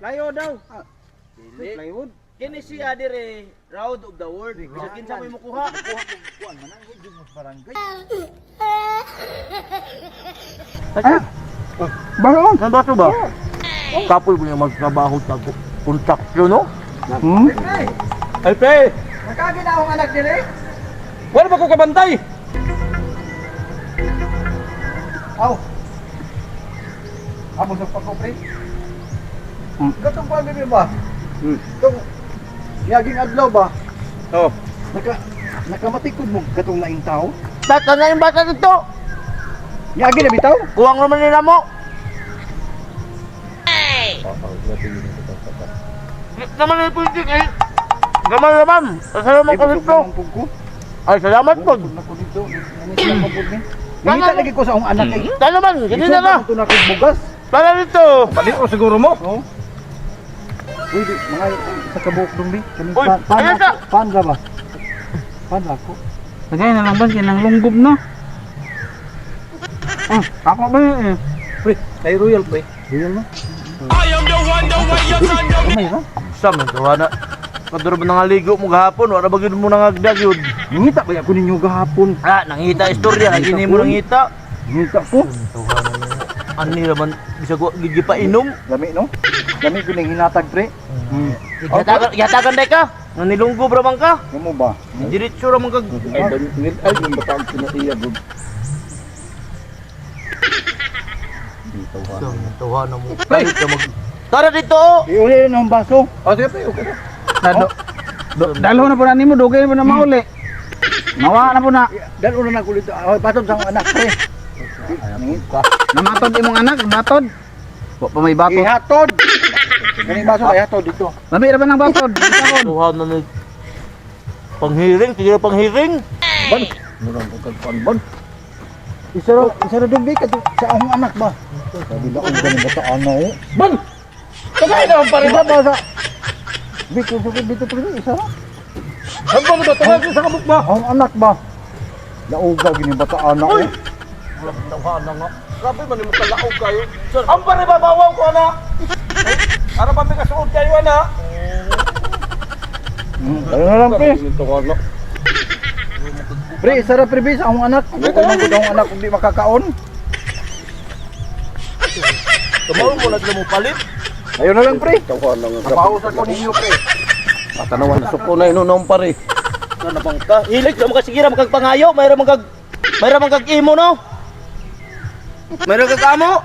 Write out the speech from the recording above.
Kayo daw. Dili. Plywood. Kini siya dire round of the world. Bisag kinsa may mukuha. Kuan man ang hindi mo barangay. Baso? Ang baso ba? Kapul ko niya magtrabaho sa kontraksyon, no? Ay, pre. Nakagina akong anak dire. Wala ba ko kabantay? Aw. Amo sa pagko, pre. Gatong pa bibi ba? Itong yaging adlaw ba? Oo. Nakamatikod mo gatong laing tao? Tata na yung bata dito. Yagi na bitaw? Kuwang naman nila mo. Naman yung pwede eh. Gaman naman. Salamat ka dito. Ay, salamat po. Nako dito. Nangita lagi ko sa akong anak kay. Salamat, hindi na lang. Ito na kong bugas. Tala dito. Palit o siguro mo? Oo. Uy, mga sa kabuok dong bi. Uy, ayan ka. Pandra ba? Pandra ko. Lagay na lang ba kinang lunggob no? Ako ba yun eh? Pre, kay Royal pre. Royal mo? I am the one, May ra? Sam, gawa na. Kaduro ba nangaligo mo gahapon? Wala ba mo nangagdag yun? Nangita ba ako ninyo gahapon? Ah, nangita istorya. Kaya gini mo nangita. Nangita ko. Ani naman, bisa ko gigi pa inom. Lami no? Lami ko ning hinatag pre. Yatagan day ka. Nanilunggo ra man ka. Mo ba? Diretso ra man ka. Ay, yung batang sinaiya bud. Tuwa na mo. Kahit ka mag... Tara dito! Iuli na ang baso. Oh, sige pre, okay na. Dalo na po na nimo, dugay mo na mauli. Nawa na po na. Dalo na nagulit. Oh, patod sa akong anak pre. Nangita. Namatod imong anak, batod. Wa pa may batod. Ihatod. Kani baso kay hatod dito. Lami ra ba ng batod? Isakon. Tuwa na ni... Panghiring, tigil panghiring. Ban. Murang ko ban. Isa ra dugay ka sa akong anak ba? Sabi la ang ganing bata ano. Ban. Tagay na ang pare ba sa. Bito pre isa. Ang ba ba tagay sa kabuk ba? Ang anak ba? Lauga gini bata anak. Tuwa na nga. Grabe man mo kalaog kayo. Sir, ang pare babawaw ko na. Ara pa may kasuod kayo na. Ano na lang pre. Pre, isa ra pre bis akong anak. Ito man gud akong anak kung di makakaon. Tumaw mo na mo palit. Ayun na lang pre. Napausan ko ninyo pre. Patanawan sa ko na inunom pare. Sana bang ka? Hilig mo kasi gira magpangayo, mayroon magag imo no. Mayroon kag amo.